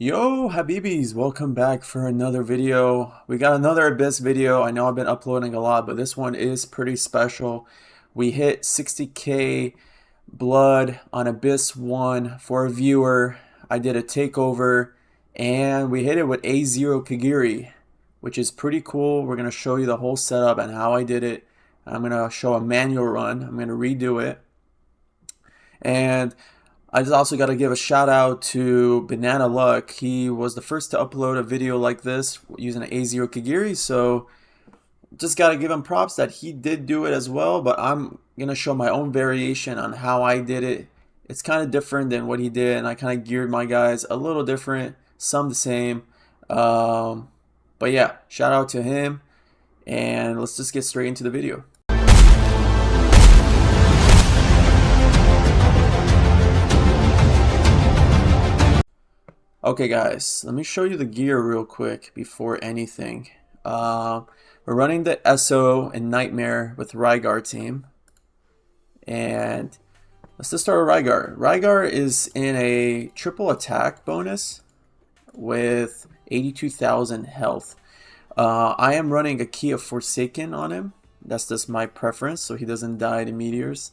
Yo, Habibis, welcome back for another video. We got another Abyss video. I know I've been uploading a lot, but this one is pretty special. We hit 60k blood on Abyss 1 for a viewer. I did a takeover, and we hit it with A0 KIGIRI, which is pretty cool. We're going to show you the whole setup and how I did it. I'm going to show a manual run. I'm going to redo it. And I just also got to give a shout out to Banana Luck. He was the first to upload a video like this using an A0 KIGIRI, so just got to give him props that he did do it as well, but I'm going to show my own variation on how I did it. It's kind of different than what he did, and I kind of geared my guys a little different, some the same. But yeah, shout out to him, and let's just get straight into the video. Okay guys, let me show you the gear real quick before anything. We're running the SO and Nightmare with Rygar team. And let's just start with Rygar. Rygar is in a triple attack bonus with 82,000 health. I am running a Key of Forsaken on him. That's just my preference, so he doesn't die to meteors.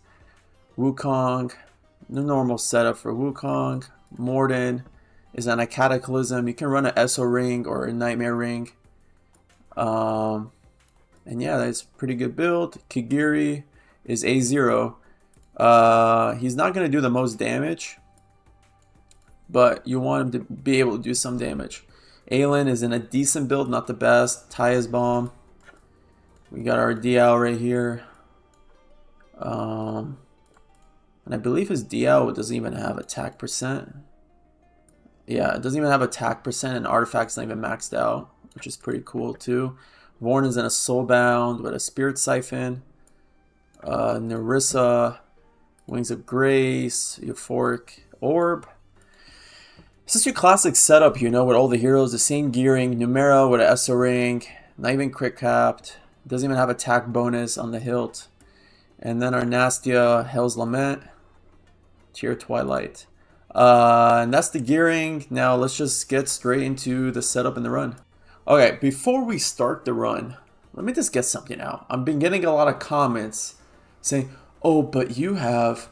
Wukong, the normal setup for Wukong. Moriden is on a Cataclysm. You can run an SO ring or a Nightmare ring. And yeah, that's a pretty good build. KIGIRI is A0. He's not going to do the most damage, but you want him to be able to do some damage. Aelin is in a decent build, not the best. Taya's Bomb. We got our DL right here. And I believe his DL doesn't even have attack percent. Yeah, it doesn't even have attack percent, and artifact's not even maxed out, which is pretty cool too. Vorn is in a Soulbound with a Spirit Siphon. Nerissa, Wings of Grace, Euphoric Orb. This is your classic setup, you know, with all the heroes, the same gearing. Numera with an SO ring, not even crit capped. Doesn't even have attack bonus on the hilt. And then our Nastia, Hell's Lament, Tear Twilight. And that's the gearing. Now let's just get straight into the setup and the run. Okay, before we start the run, let me just get something out. I've been getting a lot of comments saying, oh, but you have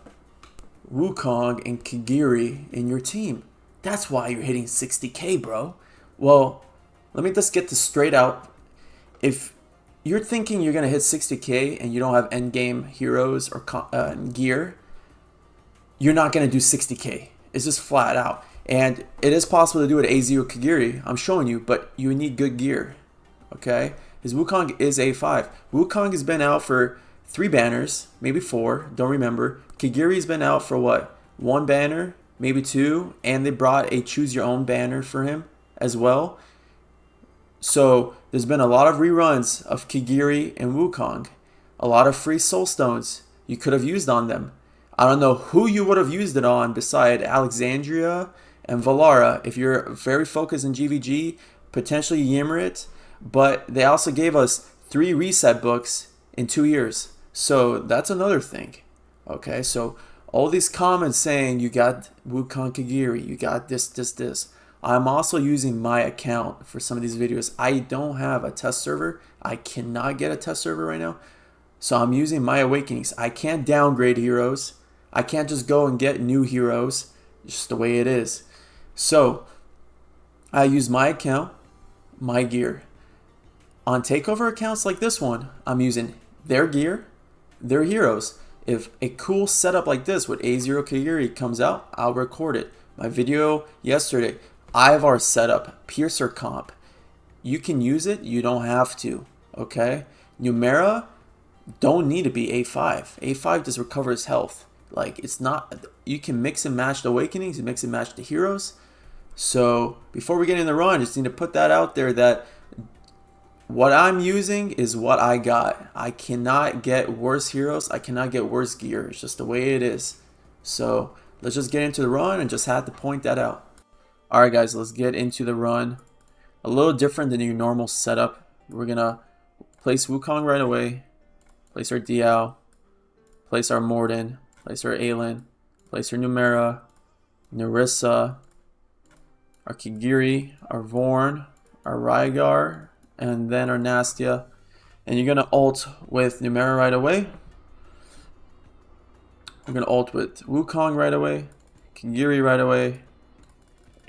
Wukong and KIGIRI in your team. That's why you're hitting 60k, bro. Well, let me just get this straight out. If you're thinking you're going to hit 60k and you don't have endgame heroes or gear, you're not going to do 60k. It's just flat out. And it is possible to do it A0 KIGIRI, I'm showing you, but you need good gear. Okay? His Wukong is A5. Wukong has been out for 3 banners, maybe 4, don't remember. KIGIRI's been out for what? 1 banner, maybe 2, and they brought a choose your own banner for him as well. So there's been a lot of reruns of KIGIRI and Wukong. A lot of free soul stones you could have used on them. I don't know who you would have used it on beside Alexandria and Valara. If you're very focused in GVG, potentially Ymrit, but they also gave us 3 reset books in 2 years. So that's another thing. Okay, so all these comments saying you got Wukong KIGIRI, you got this. I'm also using my account for some of these videos. I don't have a test server. I cannot get a test server right now. So I'm using my awakenings. I can't downgrade heroes. I can't just go and get new heroes. It's just the way it is. So I use my account, my gear. On takeover accounts like this one, I'm using their gear, their heroes. If a cool setup like this with A0 KIGIRI comes out, I'll record it. My video yesterday, Ivar setup, Piercer comp. You can use it, you don't have to. Okay? Numera don't need to be A5. A5 just recovers health. Like, it's not, you can mix and match the awakenings, you mix and match the heroes. So before we get in the run, I just need to put that out there that what I'm using is what I got. I cannot get worse heroes. I cannot get worse gear. It's just the way it is. So let's just get into the run and just had to point that out. Alright guys, let's get into the run. A little different than your normal setup. We're going to place Wukong right away. Place our DL. Place our Moriden. Place our Aelin. Place our Numera. Nerissa. our Kigiri, our Vorn, our Rygar, and then our Nastia. And you're gonna ult with Numera right away. We're gonna ult with Wukong right away, Kigiri right away,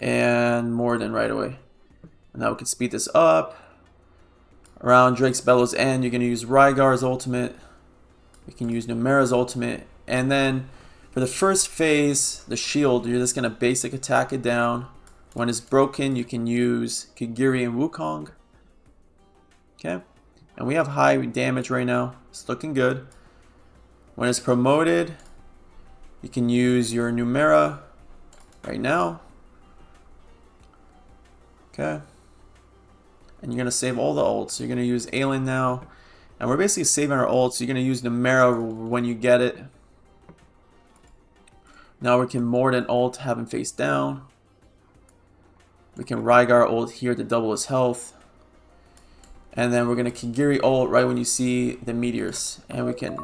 and Moriden right away. And now we can speed this up. Around Drake's Bellows End, you're gonna use Rygar's ultimate. We can use Numera's ultimate, and then for the first phase, the shield, you're just gonna basic attack it down. When it's broken, you can use Kigiri and Wukong. Okay, and we have high damage right now. It's looking good. When it's promoted, you can use your Numera right now. Okay. And you're going to save all the ults. So you're going to use Aelin now. And we're basically saving our ults. So you're going to use Numera when you get it. Now we can Moriden ult, have him face down. We can Rygar ult here to double his health. And then we're going to Kigiri ult right when you see the meteors. And we can...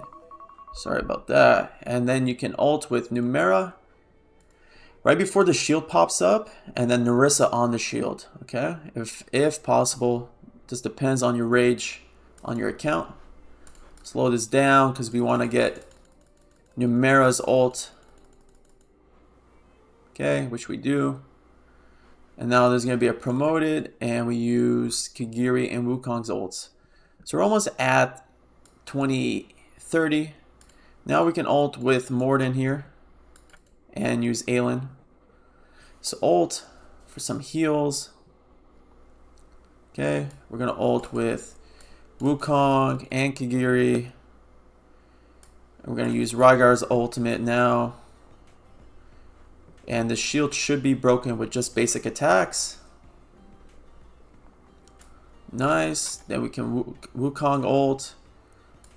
Sorry about that. And then you can ult with Numera right before the shield pops up, and then Nerissa on the shield. Okay, if possible. Just depends on your rage on your account. Slow this down because we want to get Numera's ult. Okay, which we do. And now there's going to be a promoted, and we use Kigiri and Wukong's ults. So we're almost at 20-30. Now we can ult with Moriden here and use Aelin. So ult for some heals. Okay, we're gonna ult with Wukong and Kigiri. And we're gonna use Rygar's ultimate now. And the shield should be broken with just basic attacks. Nice. Then we can Wukong ult.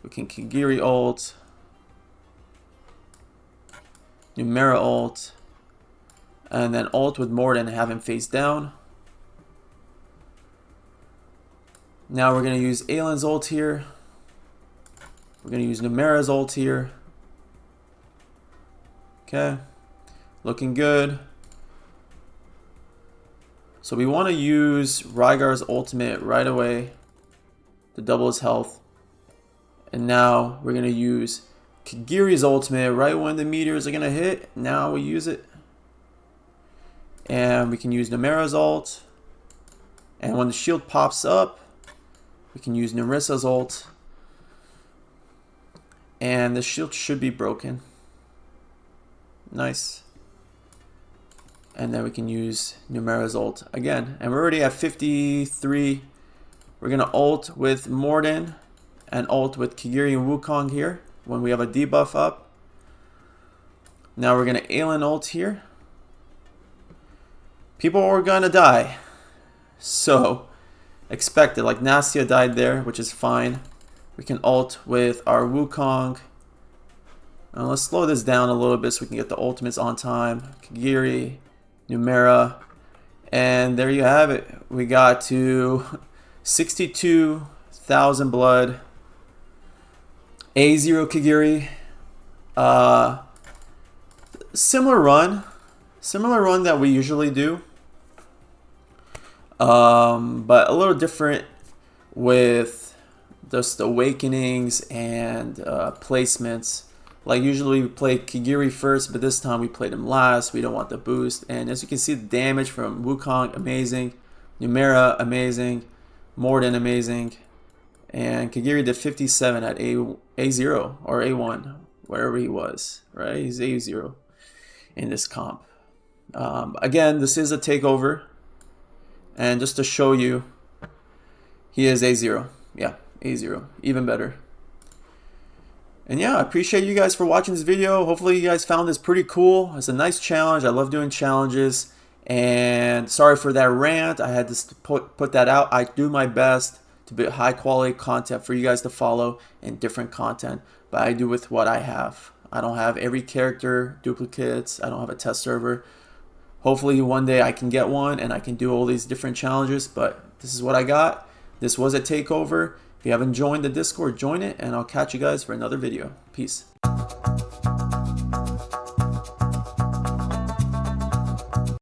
We can Kigiri ult. Numera ult, and then ult with Moriden and have him face down. Now we're going to use Aelin's ult here. We're going to use Numera's ult here. Okay, looking good. So we want to use Rygar's ultimate right away to double his health. And now we're going to use Kigiri's ultimate right when the meteors are going to hit. Now we use it. And we can use Numera's ult. And when the shield pops up, we can use Nerissa's ult. And the shield should be broken. Nice. And then we can use Numera's ult again. And we're already at 53. We're going to ult with Moriden and ult with Kigiri and Wukong here when we have a debuff up. Now we're going to Aelin ult here. People are going to die. So, expect it. Like Nastia died there, which is fine. We can ult with our Wukong. Now let's slow this down a little bit so we can get the ultimates on time. Kigiri, Numera. And there you have it. We got to 62,000 blood. A0 Kigiri. Similar run that we usually do. But a little different with just awakenings and placements. Like usually we play Kigiri first, but this time we played him last. We don't want the boost. And as you can see, the damage from Wukong, amazing. Numera, amazing. Moriden, amazing. And Kigiri did 57 at A0 or A1, wherever he was, right? He's A0 in this comp. Again, this is a takeover. And just to show you, he is A0. Yeah, A0. Even better. And yeah, I appreciate you guys for watching this video. Hopefully you guys found this pretty cool. It's a nice challenge. I love doing challenges. And sorry for that rant. I had to put that out. I do my best to be high quality content for you guys to follow and different content. But I do with what I have. I don't have every character duplicates. I don't have a test server. Hopefully one day I can get one and I can do all these different challenges. But this is what I got. This was a takeover. If you haven't joined the Discord, join it, and I'll catch you guys for another video. Peace.